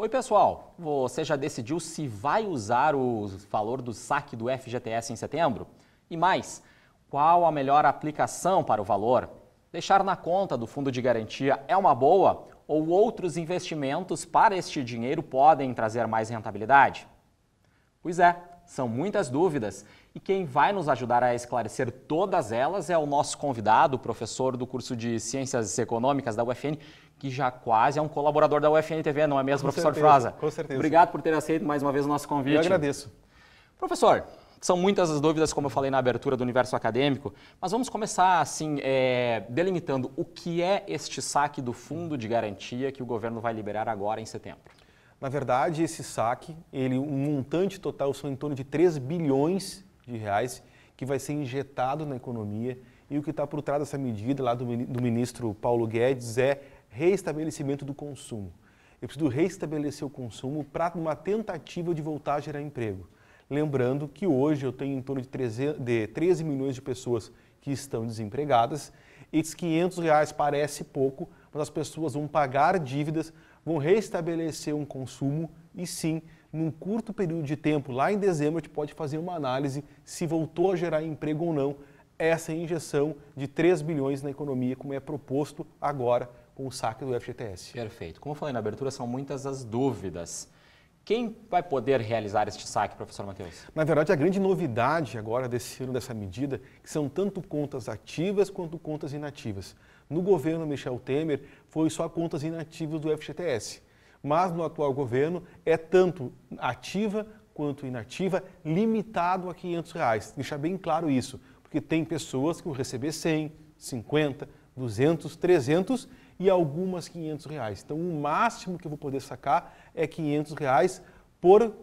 Oi pessoal, você já decidiu se vai usar o valor do saque do FGTS em setembro? E mais, qual a melhor aplicação para o valor? Deixar na conta do fundo de garantia é uma boa ou outros investimentos para este dinheiro podem trazer mais rentabilidade? Pois é, são muitas dúvidas e quem vai nos ajudar a esclarecer todas elas é o nosso convidado, o professor do curso de Ciências Econômicas da UFN, que já quase é um colaborador da UFN TV, não é mesmo, professor Froza? Com certeza. Obrigado por ter aceito mais uma vez o nosso convite. Eu agradeço. Professor, são muitas as dúvidas, como eu falei na abertura do universo acadêmico, mas vamos começar assim, delimitando o que é este saque do fundo de garantia que o governo vai liberar agora em setembro. Na verdade, esse saque, um montante total são em torno de 3 bilhões de reais que vai ser injetado na economia, e o que está por trás dessa medida lá do ministro Paulo Guedes é reestabelecimento do consumo. Eu preciso reestabelecer o consumo para uma tentativa de voltar a gerar emprego. Lembrando que hoje eu tenho em torno de 13 milhões de pessoas que estão desempregadas. Esses R$500 parece pouco, mas as pessoas vão pagar dívidas, vão restabelecer um consumo e sim, num curto período de tempo, lá em dezembro, a gente pode fazer uma análise se voltou a gerar emprego ou não essa injeção de 3 bilhões na economia, como é proposto agora com o saque do FGTS. Perfeito. Como eu falei na abertura, são muitas as dúvidas. Quem vai poder realizar este saque, professor Matheus? Na verdade, a grande novidade agora desse ano, dessa medida, que são tanto contas ativas quanto contas inativas. No governo Michel Temer, foi só contas inativas do FGTS. Mas no atual governo, é tanto ativa quanto inativa, limitado a R$500. Deixar bem claro isso, porque tem pessoas que vão receber 100, 50, 200, 300 e algumas R$500. Então, o máximo que eu vou poder sacar é R$500 por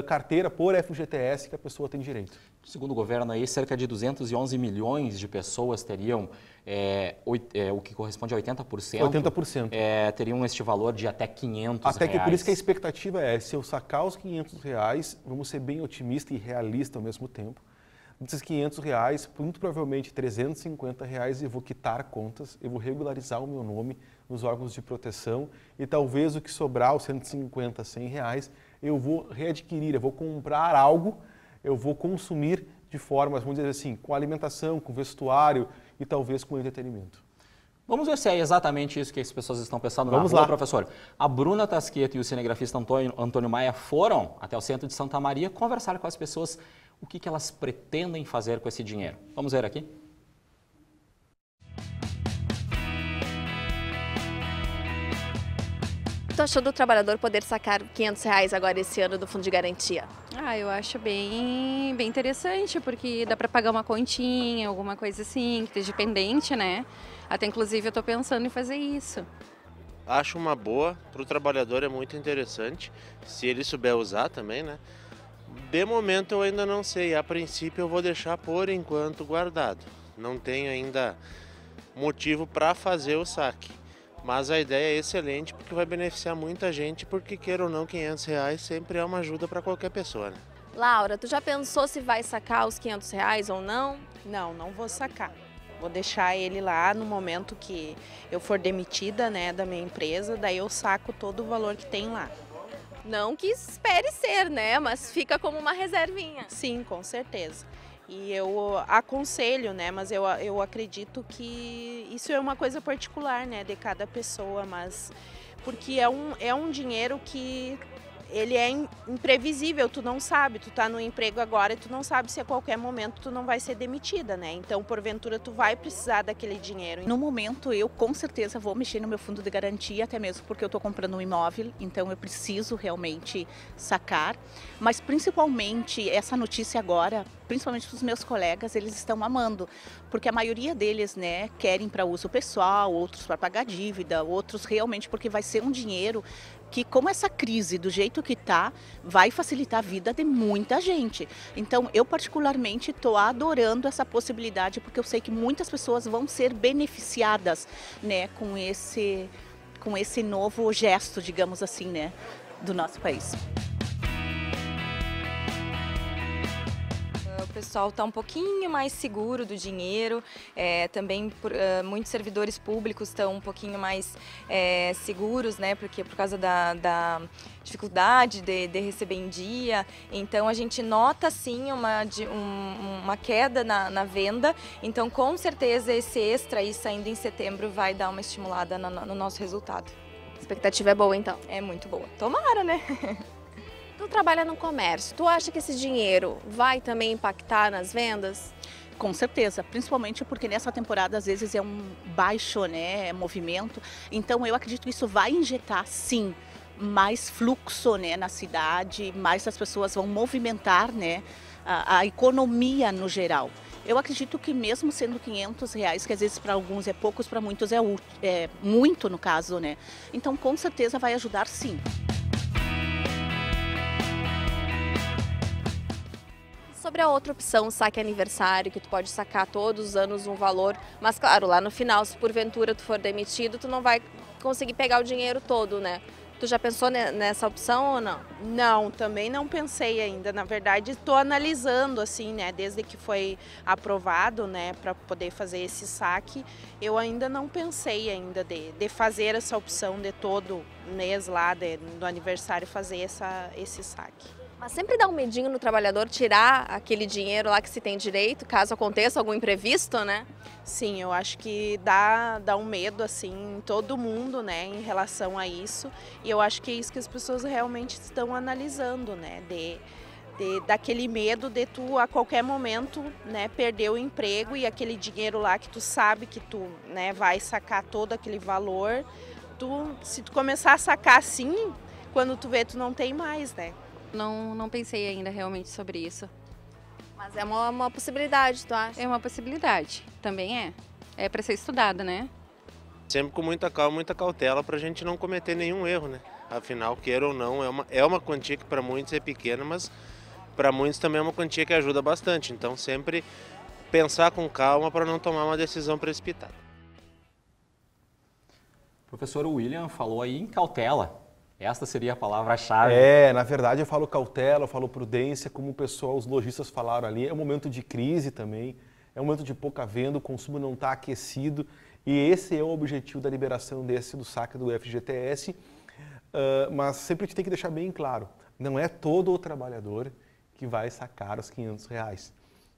carteira, por FGTS que a pessoa tem direito. Segundo o governo, aí, cerca de 211 milhões de pessoas teriam, o que corresponde a 80%, 80%. Teriam este valor de até R$500. Até que por isso que a expectativa é, se eu sacar os R$500, vamos ser bem otimista e realista ao mesmo tempo, desses R$500, muito provavelmente R$350 eu vou quitar contas, eu vou regularizar o meu nome nos órgãos de proteção e talvez o que sobrar, os 150, R$100, eu vou readquirir, eu vou comprar algo, eu vou consumir de forma, vamos dizer assim, com alimentação, com vestuário e talvez com entretenimento. Vamos ver se é exatamente isso que as pessoas estão pensando. Vamos na rua, lá, professor. A Bruna Tasqueto e o cinegrafista Antônio Maia foram até o centro de Santa Maria conversar com as pessoas o que elas pretendem fazer com esse dinheiro. Vamos ver aqui? Tu achou do trabalhador poder sacar R$500 agora esse ano do fundo de garantia? Eu acho bem interessante, porque dá para pagar uma continha, alguma coisa assim, que esteja pendente, né? Até inclusive eu estou pensando em fazer isso. Acho uma boa, para o trabalhador é muito interessante, se ele souber usar também, né? De momento eu ainda não sei, a princípio eu vou deixar por enquanto guardado. Não tenho ainda motivo para fazer o saque. Mas a ideia é excelente porque vai beneficiar muita gente, porque queira ou não, R$500 sempre é uma ajuda para qualquer pessoa, né? Laura, tu já pensou se vai sacar os R$500 ou não? Não vou sacar. Vou deixar ele lá no momento que eu for demitida, né, da minha empresa, daí eu saco todo o valor que tem lá. Não que espere ser, né? Mas fica como uma reservinha. Sim, com certeza. E eu aconselho, né, mas eu acredito que isso é uma coisa particular, né, de cada pessoa, mas porque é um dinheiro que ele é imprevisível, tu não sabe, tu tá no emprego agora e tu não sabe se a qualquer momento tu não vai ser demitida, né? Então, porventura, tu vai precisar daquele dinheiro. No momento, eu com certeza vou mexer no meu fundo de garantia, até mesmo porque eu estou comprando um imóvel, então eu preciso realmente sacar. Mas principalmente essa notícia agora, principalmente para os meus colegas, eles estão amando, porque a maioria deles, né, querem para uso pessoal, outros para pagar dívida, outros realmente porque vai ser um dinheiro que, como essa crise do jeito que está, vai facilitar a vida de muita gente. Então, eu particularmente estou adorando essa possibilidade, porque eu sei que muitas pessoas vão ser beneficiadas, né, com esse novo gesto, digamos assim, né, do nosso país. pessoal está um pouquinho mais seguro do dinheiro, também muitos servidores públicos estão um pouquinho mais seguros, né, porque por causa da dificuldade de receber em dia. Então a gente nota sim uma queda na venda, então com certeza esse extra aí saindo em setembro vai dar uma estimulada no nosso resultado. A expectativa é boa então? É muito boa. Tomara, né? Tu trabalha no comércio, tu acha que esse dinheiro vai também impactar nas vendas? Com certeza, principalmente porque nessa temporada às vezes é um baixo, né, movimento. Então eu acredito que isso vai injetar sim mais fluxo, né, na cidade, mais as pessoas vão movimentar, né, a economia no geral. Eu acredito que mesmo sendo R$500, que às vezes para alguns é poucos, para muitos é muito no caso, né? Então com certeza vai ajudar sim. Sobre a outra opção, o saque aniversário, que tu pode sacar todos os anos um valor, mas claro, lá no final, se porventura tu for demitido, tu não vai conseguir pegar o dinheiro todo, né? Tu já pensou nessa opção ou não? Não, também não pensei ainda. Na verdade, estou analisando assim, né? Desde que foi aprovado, né, para poder fazer esse saque, eu ainda não pensei ainda de fazer essa opção de todo mês lá do aniversário fazer esse saque. Mas sempre dá um medinho no trabalhador tirar aquele dinheiro lá que se tem direito, caso aconteça algum imprevisto, né? Sim, eu acho que dá um medo assim em todo mundo, né, em relação a isso. E eu acho que é isso que as pessoas realmente estão analisando, né, daquele medo de tu a qualquer momento, né, perder o emprego e aquele dinheiro lá que tu sabe que tu, né, vai sacar todo aquele valor. Se tu começar a sacar assim, quando tu vê, tu não tem mais, né? Não pensei ainda realmente sobre isso. Mas é uma possibilidade, tu acha? É uma possibilidade, também é. É para ser estudada, né? Sempre com muita calma, muita cautela para a gente não cometer nenhum erro, né? Afinal, queira ou não, é uma quantia que para muitos é pequena, mas para muitos também é uma quantia que ajuda bastante. Então sempre pensar com calma para não tomar uma decisão precipitada. O professor William falou aí em cautela. Esta seria a palavra-chave. Na verdade eu falo cautela, eu falo prudência, como o pessoal, os lojistas falaram ali, é um momento de crise também, é um momento de pouca venda, o consumo não está aquecido e esse é o objetivo da liberação do saque do FGTS, mas sempre a gente tem que deixar bem claro, não é todo o trabalhador que vai sacar os R$500.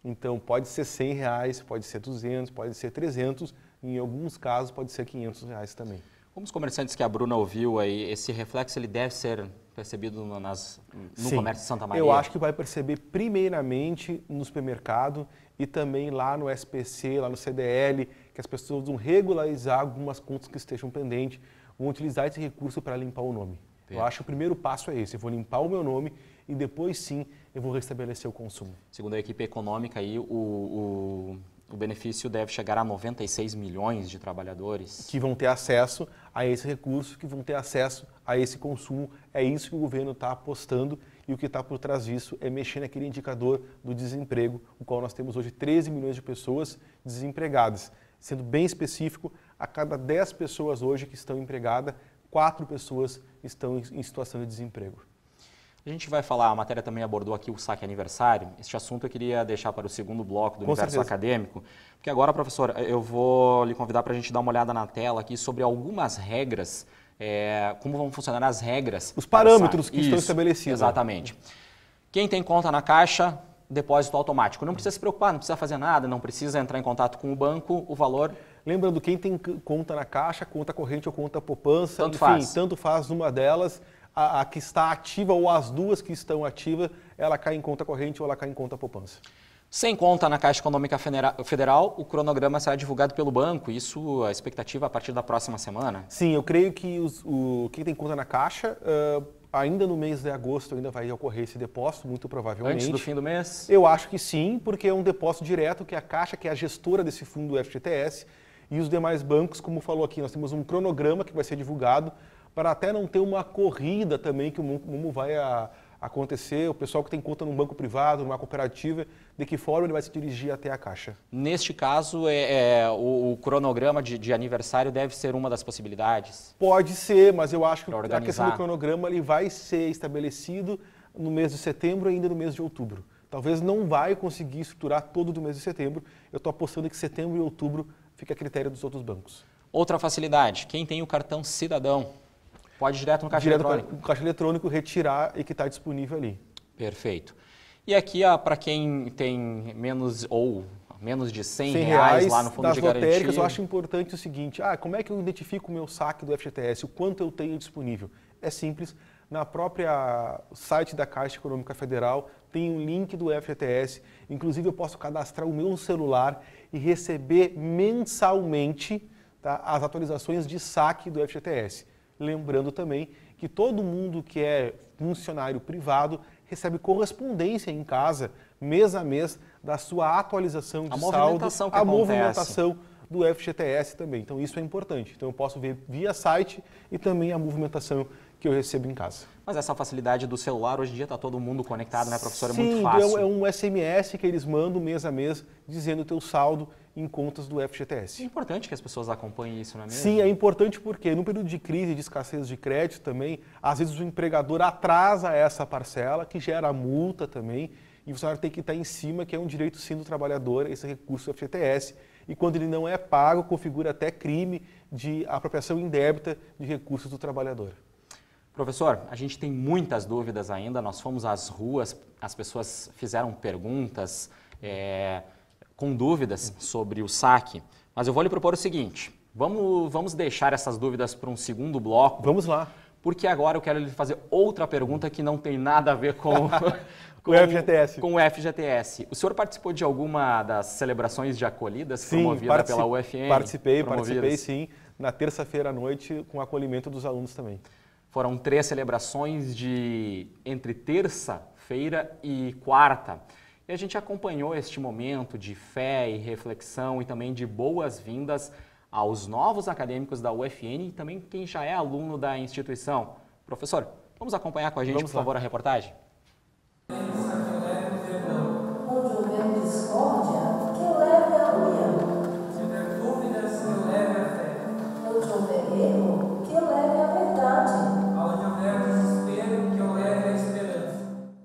Então pode ser R$100, pode ser 200, pode ser 300, em alguns casos pode ser R$500 também. Como os comerciantes que a Bruna ouviu aí, esse reflexo ele deve ser percebido no comércio de Santa Maria? Eu acho que vai perceber primeiramente no supermercado e também lá no SPC, lá no CDL, que as pessoas vão regularizar algumas contas que estejam pendentes, vão utilizar esse recurso para limpar o nome. Eu acho que o primeiro passo é esse, eu vou limpar o meu nome e depois sim eu vou restabelecer o consumo. Segundo a equipe econômica aí, o benefício deve chegar a 96 milhões de trabalhadores. Que vão ter acesso a esse recurso, que vão ter acesso a esse consumo. É isso que o governo está apostando e o que está por trás disso é mexer naquele indicador do desemprego, o qual nós temos hoje 13 milhões de pessoas desempregadas. Sendo bem específico, a cada 10 pessoas hoje que estão empregadas, 4 pessoas estão em situação de desemprego. A gente vai falar, a matéria também abordou aqui o saque aniversário. Este assunto eu queria deixar para o segundo bloco do universo acadêmico, porque agora, professor, eu vou lhe convidar para a gente dar uma olhada na tela aqui sobre algumas regras, como vão funcionar as regras. Os parâmetros que estão estabelecidos. Exatamente. Quem tem conta na Caixa, depósito automático. Não precisa se preocupar, não precisa fazer nada, não precisa entrar em contato com o banco, o valor... Lembrando, quem tem conta na Caixa, conta corrente ou conta poupança, tanto faz uma delas... A que está ativa ou as duas que estão ativas, ela cai em conta corrente ou ela cai em conta poupança. Sem conta na Caixa Econômica Federal, o cronograma será divulgado pelo banco. Isso, a expectativa a partir da próxima semana? Sim, eu creio que quem tem conta na Caixa, ainda no mês de agosto ainda vai ocorrer esse depósito, muito provavelmente. Antes do fim do mês? Eu acho que sim, porque é um depósito direto que a Caixa, que é a gestora desse fundo do FGTS, e os demais bancos, como falou aqui, nós temos um cronograma que vai ser divulgado, para até não ter uma corrida também, que como vai acontecer, o pessoal que tem conta num banco privado, numa cooperativa, de que forma ele vai se dirigir até a Caixa. Neste caso, o cronograma de aniversário deve ser uma das possibilidades? Pode ser, mas eu acho que a questão do cronograma ele vai ser estabelecido no mês de setembro e ainda no mês de outubro. talvez não vai conseguir estruturar todo do mês de setembro. Eu estou apostando que setembro e outubro fica a critério dos outros bancos. Outra facilidade, quem tem o cartão cidadão pode ir direto no caixa eletrônico. No caixa eletrônico, retirar e que está disponível ali. Perfeito. E aqui, para quem tem menos de 100 reais lá no fundo de garantia... lotéricas, eu acho importante o seguinte, como é que eu identifico o meu saque do FGTS, o quanto eu tenho disponível? É simples, na própria site da Caixa Econômica Federal tem um link do FGTS, inclusive eu posso cadastrar o meu celular e receber mensalmente, tá, as atualizações de saque do FGTS. Lembrando também que todo mundo que é funcionário privado recebe correspondência em casa, mês a mês, da sua atualização de saldo, a movimentação do FGTS também. Então isso é importante. Então eu posso ver via site e também a movimentação que eu recebo em casa. Mas essa facilidade do celular, hoje em dia está todo mundo conectado, né, professor? É Sim, muito fácil. É um SMS que eles mandam mês a mês, dizendo o teu saldo em contas do FGTS. É importante que as pessoas acompanhem isso, não é mesmo? Sim, é importante porque no período de crise, de escassez de crédito também, às vezes o empregador atrasa essa parcela, que gera multa também, e o funcionário tem que estar em cima, que é um direito sim do trabalhador, esse recurso do FGTS, e quando ele não é pago, configura até crime de apropriação indébita de recursos do trabalhador. Professor, a gente tem muitas dúvidas ainda, nós fomos às ruas, as pessoas fizeram perguntas com dúvidas sobre o saque, mas eu vou lhe propor o seguinte, vamos deixar essas dúvidas para um segundo bloco. Vamos lá. Porque agora eu quero lhe fazer outra pergunta que não tem nada a ver com o FGTS. Com o FGTS. O senhor participou de alguma das celebrações de acolhidas promovidas pela UFN? Participei sim, na terça-feira à noite com o acolhimento dos alunos também. Foram 3 celebrações entre terça-feira e quarta. E a gente acompanhou este momento de fé e reflexão e também de boas-vindas aos novos acadêmicos da UFN e também quem já é aluno da instituição. Professor, vamos acompanhar com a gente, por favor, a reportagem? Onde houver discórdia, que leve a união. Se houver dúvidas, que leve a fé. Onde houver erro, que leve a verdade. Onde houver desespero, que leve a esperança.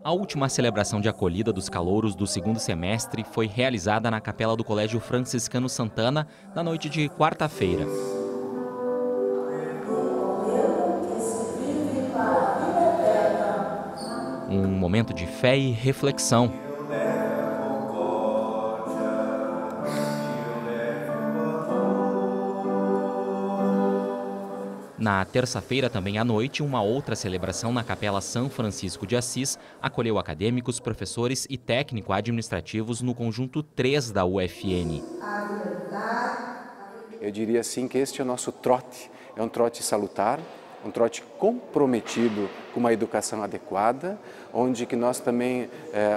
A última celebração de acolhida dos calouros do segundo semestre foi realizada na capela do Colégio Franciscano Santana na noite de quarta-feira. Um momento de fé e reflexão. Na terça-feira, também à noite, uma outra celebração na Capela São Francisco de Assis acolheu acadêmicos, professores e técnico-administrativos no conjunto 3 da UFN. Eu diria assim que este é o nosso trote, é um trote salutar, um trote comprometido com uma educação adequada, onde que nós também,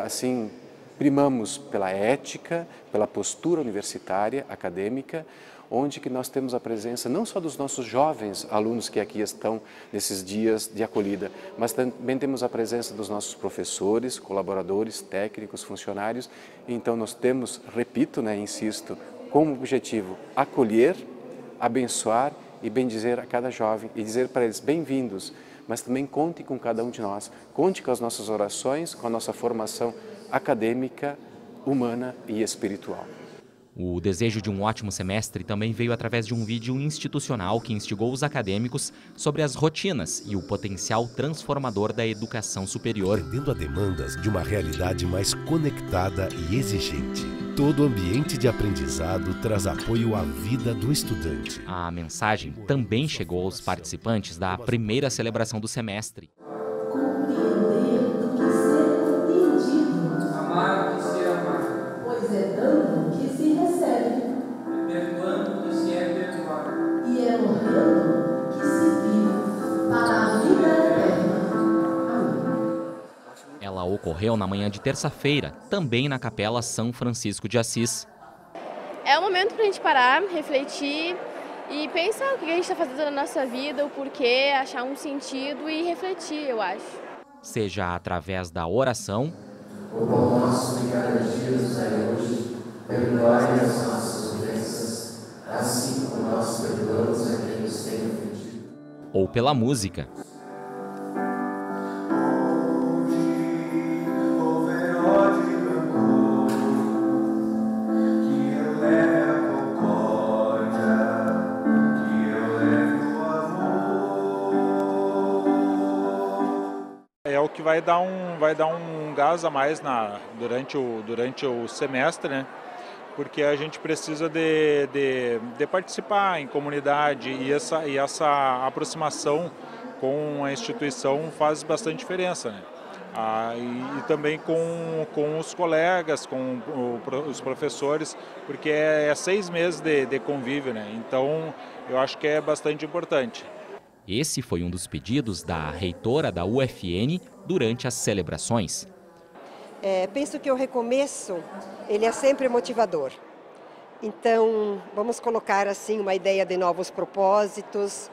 assim, primamos pela ética, pela postura universitária, acadêmica, onde que nós temos a presença não só dos nossos jovens alunos que aqui estão nesses dias de acolhida, mas também temos a presença dos nossos professores, colaboradores, técnicos, funcionários. Então nós temos, repito, insisto, como objetivo acolher, abençoar e bendizer a cada jovem e dizer para eles bem-vindos, mas também conte com cada um de nós, conte com as nossas orações, com a nossa formação acadêmica, humana e espiritual. O desejo de um ótimo semestre também veio através de um vídeo institucional que instigou os acadêmicos sobre as rotinas e o potencial transformador da educação superior. Atendendo a demandas de uma realidade mais conectada e exigente. Todo ambiente de aprendizado traz apoio à vida do estudante. A mensagem também chegou aos participantes da primeira celebração do semestre. Compreender do que ser compreendido. Amar do que ser amado. Pois é dando que se recebe. É perdoando que se é perdoado. E é morrendo que se vive para a vida eterna. Amém. Ela ocorreu na manhã de terça-feira, também na Capela São Francisco de Assis. É um momento para a gente parar, refletir e pensar o que a gente está fazendo na nossa vida, o porquê, achar um sentido e refletir, eu acho. Seja através da oração, O pão nosso de cada dia nos dai hoje, perdoai as nossas ofensas, assim como nós perdoamos a quem nos tem ofendido. ou pela música. Onde houver ódio vai dar um gás a mais durante o semestre, né? Porque a gente precisa de participar em comunidade e essa aproximação com a instituição faz bastante diferença, né? E também com os colegas, com os professores, porque é 6 meses de convívio, né? Então eu acho que é bastante importante. Esse foi um dos pedidos da reitora da UFN durante as celebrações. Penso que o recomeço, ele é sempre motivador. Então, vamos colocar assim uma ideia de novos propósitos,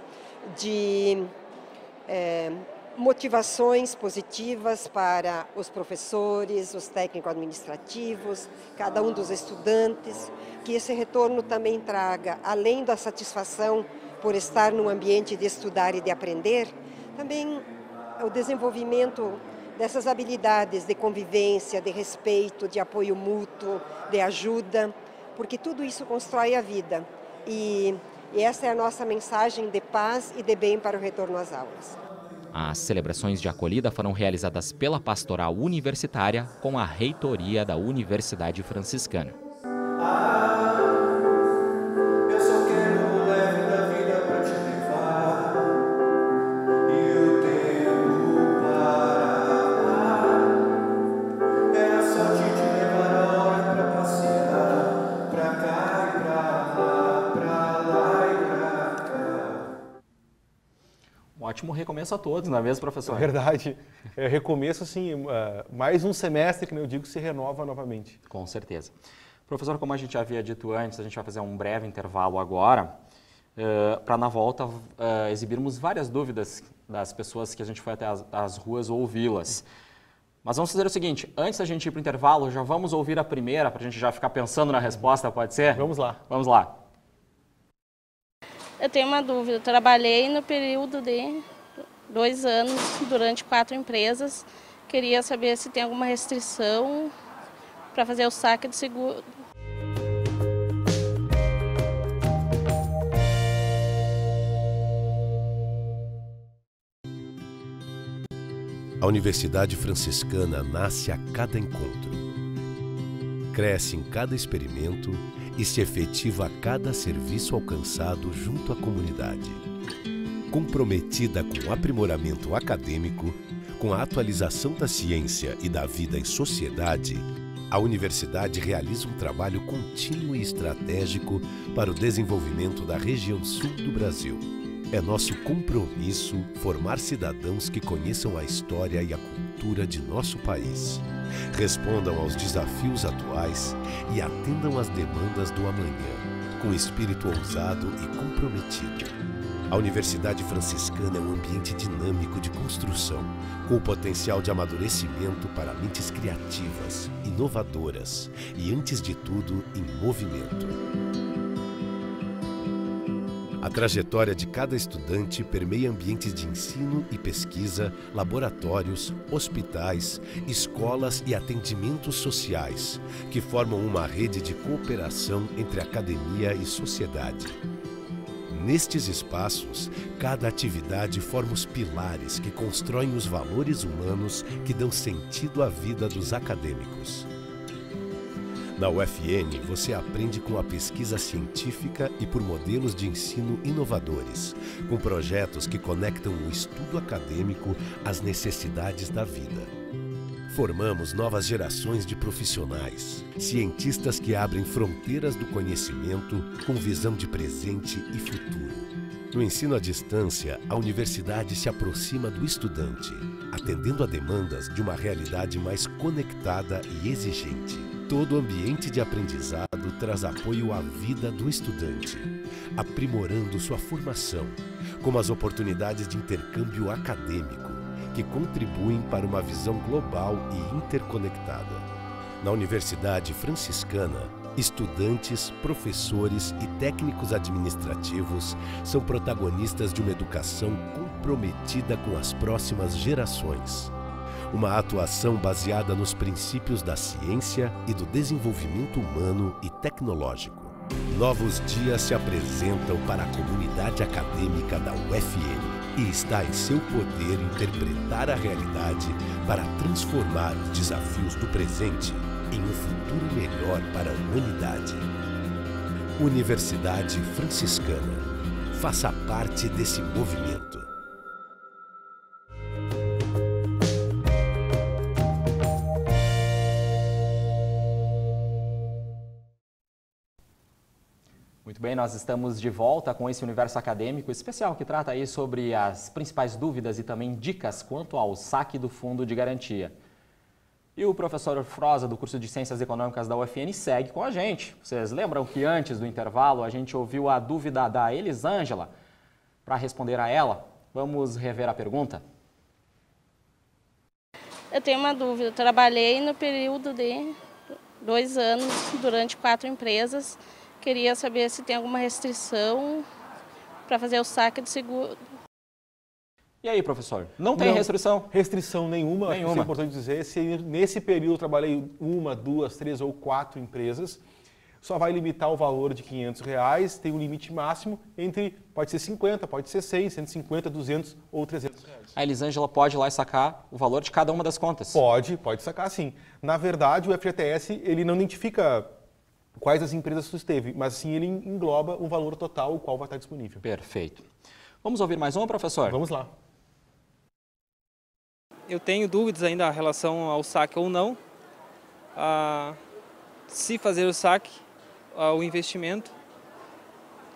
de motivações positivas para os professores, os técnico-administrativos, cada um dos estudantes, que esse retorno também traga, além da satisfação por estar num ambiente de estudar e de aprender, também o desenvolvimento dessas habilidades de convivência, de respeito, de apoio mútuo, de ajuda, porque tudo isso constrói a vida. E essa é a nossa mensagem de paz e de bem para o retorno às aulas. As celebrações de acolhida foram realizadas pela Pastoral Universitária com a reitoria da Universidade Franciscana. Ótimo recomeço a todos, não é mesmo, professor? É verdade. Recomeço, assim, mais um semestre, que eu digo, se renova novamente. Com certeza. Professor, como a gente havia dito antes, a gente vai fazer um breve intervalo agora, para na volta exibirmos várias dúvidas das pessoas que a gente foi até as ruas ouvi-las. Mas vamos fazer o seguinte, antes da gente ir para o intervalo, já vamos ouvir a primeira, para a gente já ficar pensando na resposta, pode ser? Vamos lá. Vamos lá. Eu tenho uma dúvida. Eu trabalhei no período de 2 anos, durante 4 empresas. Queria saber se tem alguma restrição para fazer o saque de seguro. A Universidade Franciscana nasce a cada encontro, cresce em cada experimento e se efetiva a cada serviço alcançado junto à comunidade. Comprometida com o aprimoramento acadêmico, com a atualização da ciência e da vida em sociedade, a universidade realiza um trabalho contínuo e estratégico para o desenvolvimento da região sul do Brasil. É nosso compromisso formar cidadãos que conheçam a história e a cultura de nosso país, respondam aos desafios atuais e atendam às demandas do amanhã, com espírito ousado e comprometido. A Universidade Franciscana é um ambiente dinâmico de construção, com o potencial de amadurecimento para mentes criativas, inovadoras e, antes de tudo, em movimento. A trajetória de cada estudante permeia ambientes de ensino e pesquisa, laboratórios, hospitais, escolas e atendimentos sociais, que formam uma rede de cooperação entre academia e sociedade. Nestes espaços, cada atividade forma os pilares que constroem os valores humanos que dão sentido à vida dos acadêmicos. Na UFN, você aprende com a pesquisa científica e por modelos de ensino inovadores, com projetos que conectam o estudo acadêmico às necessidades da vida. Formamos novas gerações de profissionais, cientistas que abrem fronteiras do conhecimento com visão de presente e futuro. No ensino à distância, a universidade se aproxima do estudante, atendendo a demandas de uma realidade mais conectada e exigente. Todo ambiente de aprendizado traz apoio à vida do estudante, aprimorando sua formação, como as oportunidades de intercâmbio acadêmico, que contribuem para uma visão global e interconectada. Na Universidade Franciscana, estudantes, professores e técnicos administrativos são protagonistas de uma educação comprometida com as próximas gerações. Uma atuação baseada nos princípios da ciência e do desenvolvimento humano e tecnológico. Novos dias se apresentam para a comunidade acadêmica da UFN. E está em seu poder interpretar a realidade para transformar os desafios do presente em um futuro melhor para a humanidade. Universidade Franciscana. Faça parte desse movimento. Muito bem, nós estamos de volta com esse universo acadêmico especial que trata aí sobre as principais dúvidas e também dicas quanto ao saque do Fundo de Garantia. E o professor Froza, do curso de Ciências Econômicas da UFN, segue com a gente. Vocês lembram que antes do intervalo a gente ouviu a dúvida da Elisângela? Para responder a ela, vamos rever a pergunta? Eu tenho uma dúvida. Eu trabalhei no período de 2 anos durante 4 empresas. Queria saber se tem alguma restrição para fazer o saque de seguro. E aí, professor? Não tem restrição? Restrição nenhuma. Acho que isso é importante dizer. Se nesse período eu trabalhei 1, 2, 3 ou 4 empresas, só vai limitar o valor de R$500, tem um limite máximo entre, pode ser 50, pode ser 100, 150, 200 ou 300 reais. A Elisângela pode ir lá e sacar o valor de cada uma das contas? Pode sacar sim. Na verdade, o FGTS ele não identifica quais as empresas tu esteve, mas sim ele engloba um valor total, o qual vai estar disponível. Perfeito. Vamos ouvir mais uma, professor? Vamos lá. Eu tenho dúvidas ainda em relação ao saque ou não. Se fazer o saque, o investimento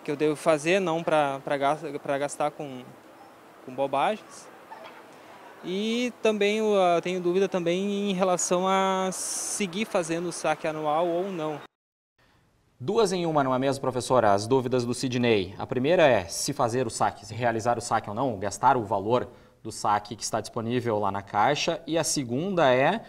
que eu devo fazer, não para gastar com bobagens. E também eu tenho dúvida também em relação a seguir fazendo o saque anual ou não. 2 em 1, não é mesmo, professora? As dúvidas do Sidney. A primeira é se fazer o saque, se realizar o saque ou não, gastar o valor do saque que está disponível lá na Caixa. E a segunda é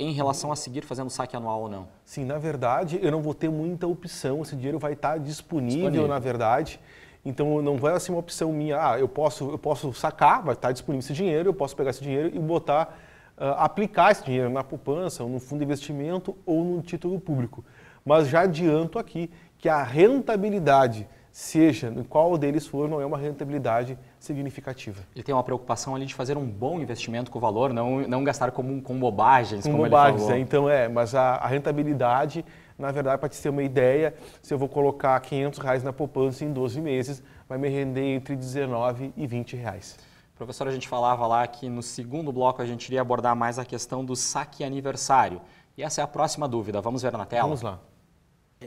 em relação a seguir fazendo o saque anual ou não. Sim, na verdade, eu não vou ter muita opção. Esse dinheiro vai estar disponível. Na verdade. Então, não vai ser uma opção minha. Eu posso sacar, vai estar disponível esse dinheiro, eu posso pegar esse dinheiro e botar, aplicar esse dinheiro na poupança, ou no fundo de investimento, ou no título público. Mas já adianto aqui que a rentabilidade, seja no qual deles for, não é uma rentabilidade significativa. Ele tem uma preocupação ali de fazer um bom investimento com o valor, não gastar com bobagens, como bobagens, ele falou. Então mas a rentabilidade, na verdade, para te ter uma ideia, se eu vou colocar R$500 na poupança em 12 meses, vai me render entre R$19 e R$20. Professor, a gente falava lá que no segundo bloco a gente iria abordar mais a questão do saque aniversário. E essa é a próxima dúvida. Vamos ver na tela? Vamos lá.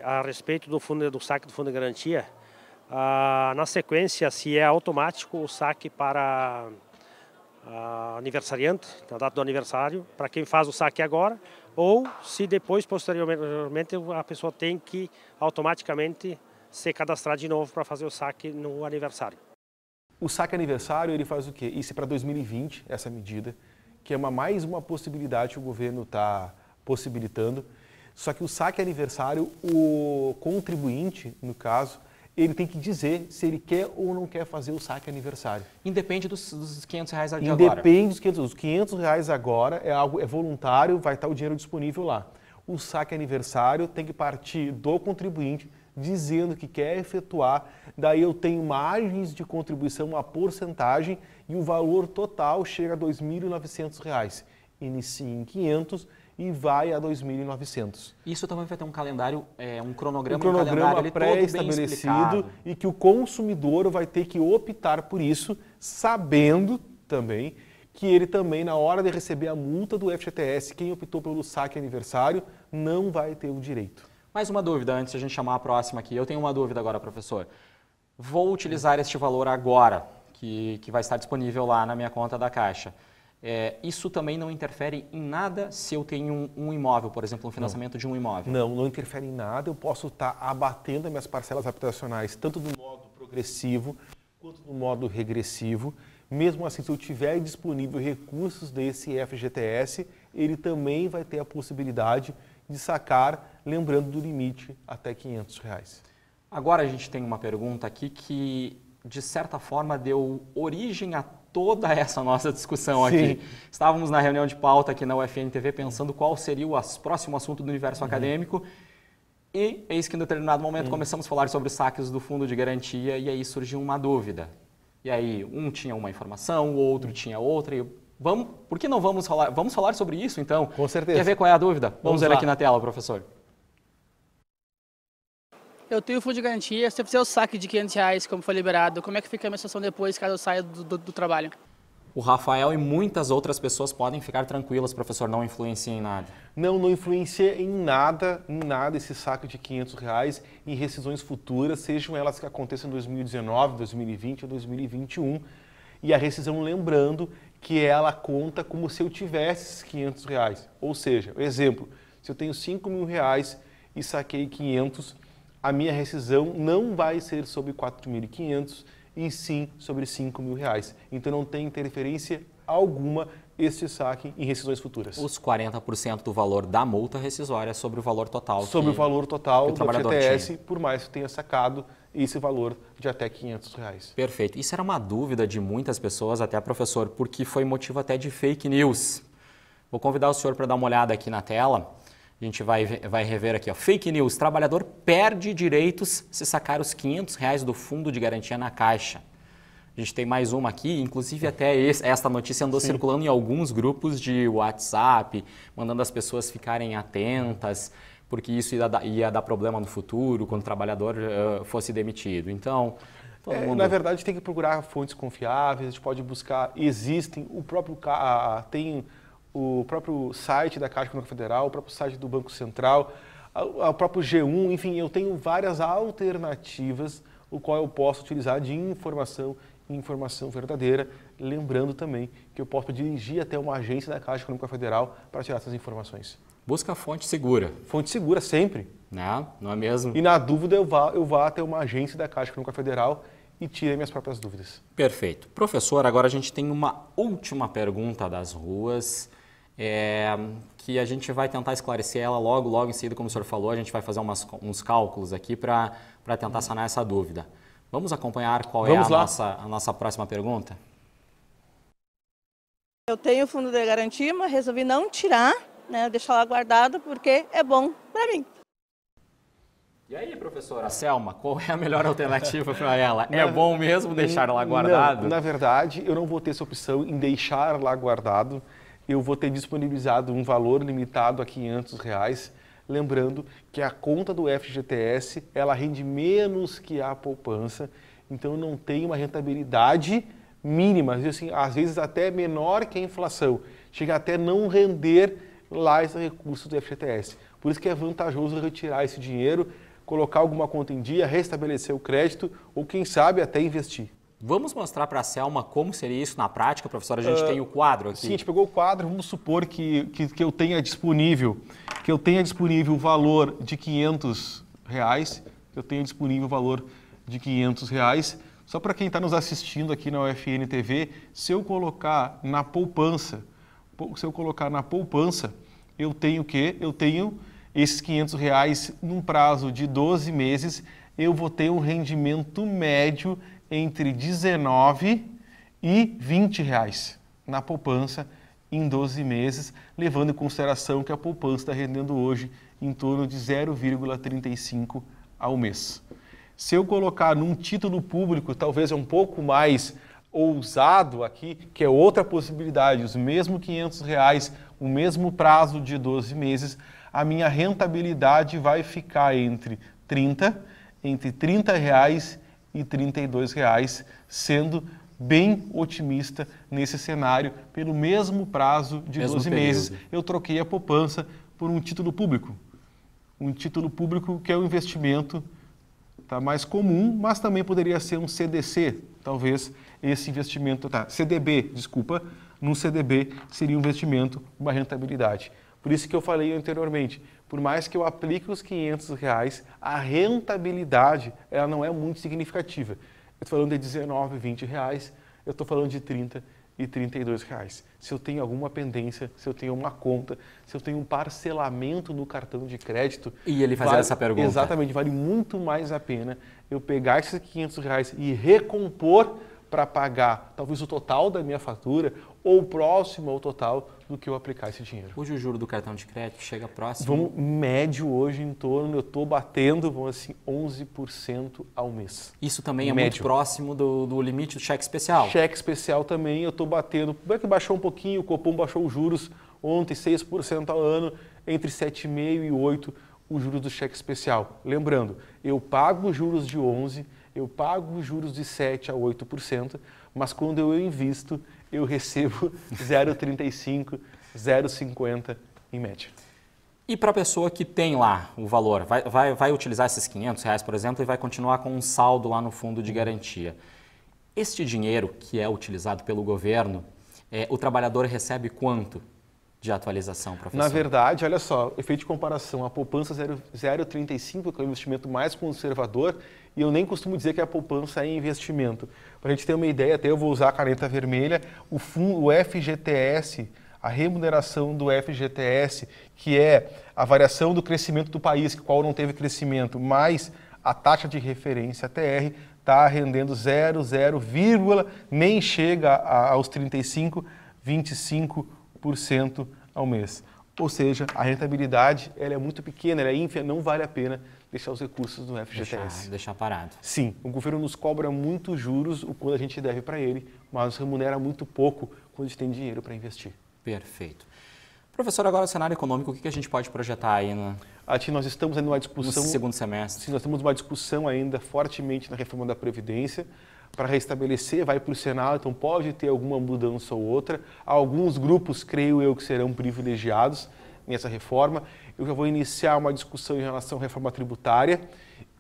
A respeito do saque do Fundo de Garantia, na sequência, se é automático o saque para aniversariante, na data do aniversário, para quem faz o saque agora, ou se depois, posteriormente, a pessoa tem que automaticamente se cadastrar de novo para fazer o saque no aniversário. O saque aniversário, ele faz o quê? Isso é para 2020, essa medida, que é mais uma possibilidade que o governo está possibilitando. Só que o saque aniversário, o contribuinte, no caso, ele tem que dizer se ele quer ou não quer fazer o saque aniversário. Independe dos R$500 de agora? Independe dos 500. Os R$500 agora é voluntário, vai estar o dinheiro disponível lá. O saque aniversário tem que partir do contribuinte dizendo que quer efetuar, daí eu tenho margens de contribuição, uma porcentagem, e o valor total chega a R$2.900. Inicia em 500 e vai a 2.900. Isso também vai ter um calendário, um cronograma pré-estabelecido e que o consumidor vai ter que optar por isso, sabendo também que ele também, na hora de receber a multa do FGTS, quem optou pelo saque aniversário, não vai ter o direito. Mais uma dúvida antes de a gente chamar a próxima aqui. Eu tenho uma dúvida agora, professor. Vou utilizar este valor agora, que vai estar disponível lá na minha conta da Caixa. Isso também não interfere em nada se eu tenho um imóvel, por exemplo, um financiamento de um imóvel? Não interfere em nada. Eu posso estar abatendo as minhas parcelas habitacionais, tanto no modo progressivo quanto no modo regressivo. Mesmo assim, se eu tiver disponível recursos desse FGTS, ele também vai ter a possibilidade de sacar, lembrando do limite até R$500. Agora a gente tem uma pergunta aqui que, de certa forma, deu origem a toda essa nossa discussão aqui. Estávamos na reunião de pauta aqui na UFN TV pensando qual seria o próximo assunto do universo acadêmico e eis que em determinado momento começamos a falar sobre os saques do Fundo de Garantia e aí surgiu uma dúvida. E aí, um tinha uma informação, o outro tinha outra. E por que não vamos falar? Vamos falar sobre isso, então? Com certeza. Quer ver qual é a dúvida? Vamos ver lá. aqui na tela, professor. Eu tenho fundo de garantia. Se eu fizer o saque de R$500, como foi liberado, como é que fica a minha situação depois, caso eu saia do trabalho? O Rafael e muitas outras pessoas podem ficar tranquilas, professor, não influencia em nada. Não influencia em nada esse saque de R$500 em rescisões futuras, sejam elas que aconteçam em 2019, 2020 ou 2021. E a rescisão, lembrando que ela conta como se eu tivesse esses R$500. Ou seja, exemplo, se eu tenho R$5.000 e saquei 500, a minha rescisão não vai ser sobre 4.500 e sim sobre R$5.000. Então não tem interferência alguma este saque em rescisões futuras. Os 40% do valor da multa rescisória sobre o valor total. Sobre o valor total do FGTS, tinha. por mais que tenha sacado esse valor de até R$500. Perfeito. Isso era uma dúvida de muitas pessoas, até professor, porque foi motivo até de fake news. Vou convidar o senhor para dar uma olhada aqui na tela. A gente vai rever aqui, ó. Fake news. Trabalhador perde direitos se sacar os R$500 do fundo de garantia na Caixa. A gente tem mais uma aqui, inclusive até esta notícia andou circulando em alguns grupos de WhatsApp, mandando as pessoas ficarem atentas, porque isso ia dar problema no futuro, quando o trabalhador fosse demitido. Então, todo mundo... Na verdade, tem que procurar fontes confiáveis, a gente pode buscar, existem, tem o próprio site da Caixa Econômica Federal, o próprio site do Banco Central, o próprio G1, enfim, eu tenho várias alternativas o qual eu posso utilizar de informação verdadeira, lembrando também que eu posso dirigir até uma agência da Caixa Econômica Federal para tirar essas informações. Busca fonte segura. Fonte segura sempre. Não é mesmo? E na dúvida eu vá até uma agência da Caixa Econômica Federal e tire minhas próprias dúvidas. Perfeito. Professor, agora a gente tem uma última pergunta das ruas, que a gente vai tentar esclarecer ela logo em seguida, como o senhor falou, a gente vai fazer uns cálculos aqui para tentar sanar essa dúvida. Vamos acompanhar qual é a nossa próxima pergunta? Eu tenho o fundo de garantia, mas resolvi não tirar, né, deixar lá guardado porque é bom para mim. E aí, professora Selma, qual é a melhor alternativa para ela? É bom mesmo deixar lá guardado? Não, na verdade, eu não vou ter essa opção em deixar lá guardado. Eu vou ter disponibilizado um valor limitado a R$500, lembrando que a conta do FGTS, ela rende menos que a poupança, então não tem uma rentabilidade mínima, assim, às vezes até menor que a inflação, chega até não render lá esse recurso do FGTS. Por isso que é vantajoso retirar esse dinheiro, colocar alguma conta em dia, restabelecer o crédito ou, quem sabe, até investir. Vamos mostrar para a Selma como seria isso na prática, professora? A gente tem o quadro aqui. Sim, a gente pegou o quadro, vamos supor que eu tenha disponível o valor de R$500, que eu tenha disponível o valor de R$500. Só para quem está nos assistindo aqui na UFN TV, se eu colocar na poupança, eu tenho o quê? Eu tenho esses R$500 num prazo de 12 meses, eu vou ter um rendimento médio entre R$19 e R$20 na poupança em 12 meses, levando em consideração que a poupança está rendendo hoje em torno de 0,35 ao mês. Se eu colocar num título público, talvez é um pouco mais ousado aqui, que é outra possibilidade, os mesmos R$500, o mesmo prazo de 12 meses, a minha rentabilidade vai ficar entre R$30 e R$32, sendo bem otimista nesse cenário. Pelo mesmo prazo de 12 meses, eu troquei a poupança por um título público. Um título público que é um investimento mais comum, mas também poderia ser um CDC, talvez esse investimento, CDB, desculpa, num CDB seria um investimento, uma rentabilidade. Por isso que eu falei anteriormente, por mais que eu aplique os R$500, a rentabilidade ela não é muito significativa. Eu estou falando de R$19, R$20, eu estou falando de R$30 e R$32. Se eu tenho alguma pendência, se eu tenho uma conta, se eu tenho um parcelamento no cartão de crédito... E ele fazer essa pergunta. Exatamente, vale muito mais a pena eu pegar esses R$500 e recompor para pagar talvez o total da minha fatura ou próximo ao total do que eu aplicar esse dinheiro. Hoje o juro do cartão de crédito chega próximo? Vamos médio hoje em torno, eu estou batendo, vamos assim, 11% ao mês. Isso também é muito próximo do limite do cheque especial? Cheque especial também, eu estou batendo, é que baixou um pouquinho, o Copom baixou os juros ontem, 6% ao ano, entre 7,5% e 8% os juros do cheque especial. Lembrando, eu pago os juros de 11%, eu pago os juros de 7% a 8%, mas quando eu invisto, eu recebo 0,35%, 0,50% em média. E para a pessoa que tem lá o valor, vai utilizar esses R$500, por exemplo, e vai continuar com um saldo lá no fundo de garantia. Este dinheiro que é utilizado pelo governo, o trabalhador recebe quanto de atualização, professor? Na verdade, olha só, efeito de comparação, a poupança 0,35, que é o investimento mais conservador, e eu nem costumo dizer que a poupança é investimento. Para a gente ter uma ideia, até eu vou usar a caneta vermelha, o FGTS, a remuneração do FGTS, que é a variação do crescimento do país, que qual não teve crescimento, mais a taxa de referência, a TR, está rendendo 0,0, nem chega aos 35, 25% ao mês. Ou seja, a rentabilidade ela é muito pequena, ela é ínfima, não vale a pena deixar os recursos no FGTS. Deixar parado. Sim, o governo nos cobra muitos juros o quanto a gente deve para ele, mas nos remunera muito pouco quando a gente tem dinheiro para investir. Perfeito. Professor, agora o cenário econômico, o que a gente pode projetar aí? Nós estamos ainda numa discussão... No segundo semestre. Sim, nós temos uma discussão ainda fortemente na reforma da Previdência, para restabelecer, vai para o Senado, então pode ter alguma mudança ou outra. Alguns grupos, creio eu, que serão privilegiados nessa reforma. Eu já vou iniciar uma discussão em relação à reforma tributária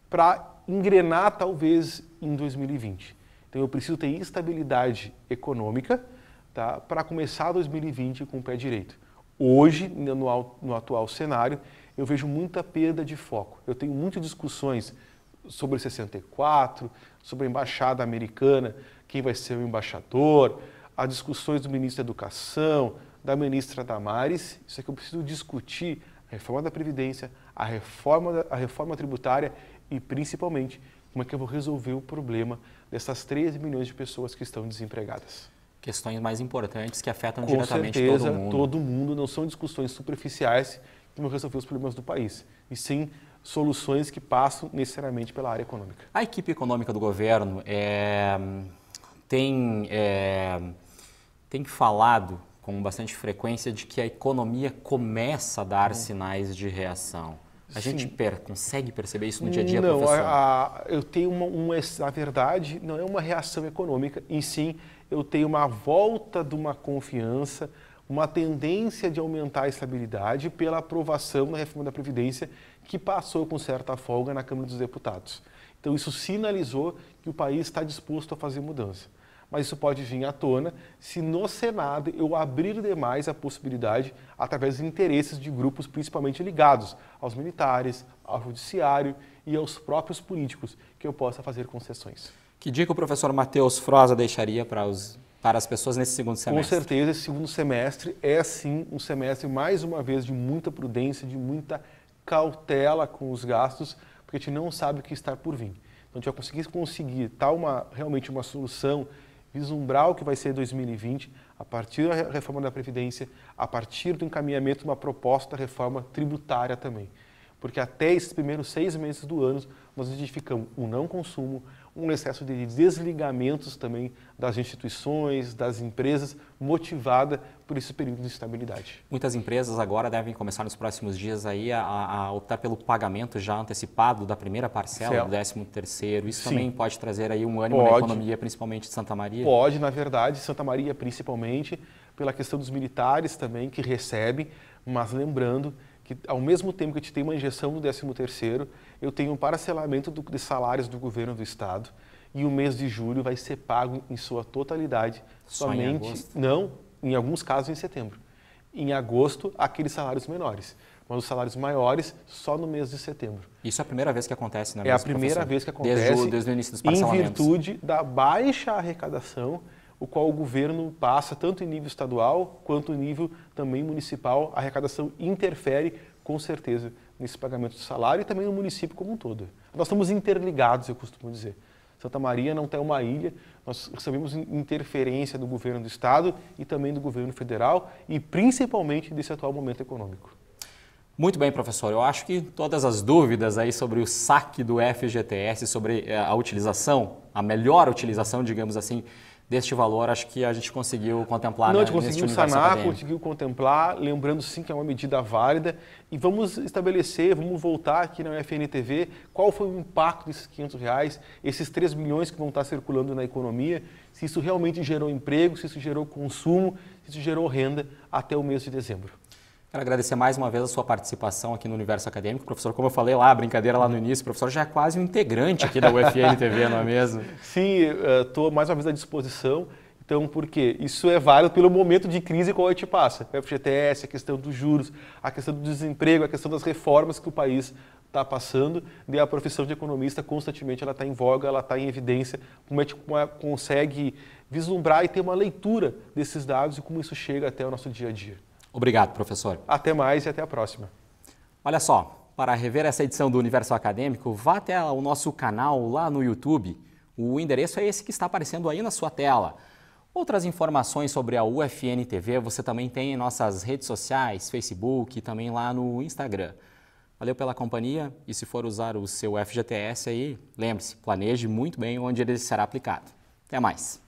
para engrenar, talvez, em 2020. Então, eu preciso ter estabilidade econômica, tá, para começar 2020 com o pé direito. Hoje, no atual cenário, eu vejo muita perda de foco. Eu tenho muitas discussões sobre 64, sobre a embaixada americana, quem vai ser o embaixador, as discussões do ministro da Educação, da ministra Damares. Isso é que eu preciso discutir a reforma da Previdência, a reforma tributária e, principalmente, como é que eu vou resolver o problema dessas 13 milhões de pessoas que estão desempregadas. Questões mais importantes que afetam Com diretamente certeza, todo mundo. Todo mundo, não são discussões superficiais que vão resolver os problemas do país, e sim soluções que passam necessariamente pela área econômica. A equipe econômica do governo tem falado com bastante frequência de que a economia começa a dar sinais de reação. A gente consegue perceber isso no dia a dia, professor? Não, eu tenho na verdade, não é uma reação econômica, e sim eu tenho uma volta de uma confiança, uma tendência de aumentar a estabilidade pela aprovação da reforma da Previdência, que passou com certa folga na Câmara dos Deputados. Então isso sinalizou que o país está disposto a fazer mudança. Mas isso pode vir à tona se no Senado eu abrir demais a possibilidade, através de interesses de grupos principalmente ligados aos militares, ao judiciário e aos próprios políticos, que eu possa fazer concessões. Que dica o professor Matheus Froza deixaria para as pessoas nesse segundo semestre? Com certeza, esse segundo semestre é sim um semestre, mais uma vez, de muita prudência, de muita cautela com os gastos, porque a gente não sabe o que está por vir. Então a gente vai conseguir realmente uma solução, vislumbrar o que vai ser 2020, a partir da reforma da Previdência, a partir do encaminhamento de uma proposta da reforma tributária também. Porque até esses primeiros 6 meses do ano, nós identificamos um não consumo, um excesso de desligamentos também das instituições, das empresas, motivada por esse período de instabilidade. Muitas empresas agora devem começar nos próximos dias aí a optar pelo pagamento já antecipado da primeira parcela, do 13º. Isso também pode trazer aí um ânimo na economia, principalmente de Santa Maria? Pode, na verdade, Santa Maria principalmente, pela questão dos militares também, que recebem, mas lembrando que ao mesmo tempo que a gente tem uma injeção no 13º, eu tenho um parcelamento de salários do governo do estado, e o mês de julho vai ser pago em sua totalidade, somente, em alguns casos em setembro. Em agosto, aqueles salários menores, mas os salários maiores só no mês de setembro. Isso é a primeira vez que acontece, né? É a primeira vez que acontece, desde o início dos parcelamentos. Em virtude da baixa arrecadação, o qual o governo passa tanto em nível estadual quanto em nível também municipal. A arrecadação interfere, com certeza, nesse pagamento de salário e também no município como um todo. Nós estamos interligados, eu costumo dizer. Santa Maria não é uma ilha, nós recebemos interferência do governo do estado e também do governo federal e principalmente desse atual momento econômico. Muito bem, professor. Eu acho que todas as dúvidas aí sobre o saque do FGTS, sobre a utilização, a melhor utilização, digamos assim, deste valor, acho que a gente conseguiu contemplar. Não, a né, gente conseguiu sanar, conseguiu contemplar, lembrando sim que é uma medida válida e vamos estabelecer, vamos voltar aqui na UFN-TV, qual foi o impacto desses R$500, esses 3 milhões que vão estar circulando na economia, se isso realmente gerou emprego, se isso gerou consumo, se isso gerou renda até o mês de dezembro. Quero agradecer mais uma vez a sua participação aqui no Universo Acadêmico. Professor, como eu falei lá, a brincadeira lá no início, o professor já é quase um integrante aqui da UFN-TV, não é mesmo? Sim, estou mais uma vez à disposição. Então, por quê? Isso é válido pelo momento de crise qual a gente passa. O FGTS, a questão dos juros, a questão do desemprego, a questão das reformas que o país está passando. E a profissão de economista constantemente ela está em voga, ela está em evidência. Como a gente consegue vislumbrar e ter uma leitura desses dados e como isso chega até o nosso dia a dia. Obrigado, professor. Até mais e até a próxima. Olha só, para rever essa edição do Universo Acadêmico, vá até o nosso canal lá no YouTube. O endereço é esse que está aparecendo aí na sua tela. Outras informações sobre a UFN-TV você também tem em nossas redes sociais, Facebook e também lá no Instagram. Valeu pela companhia e se for usar o seu FGTS aí, lembre-se, planeje muito bem onde ele será aplicado. Até mais.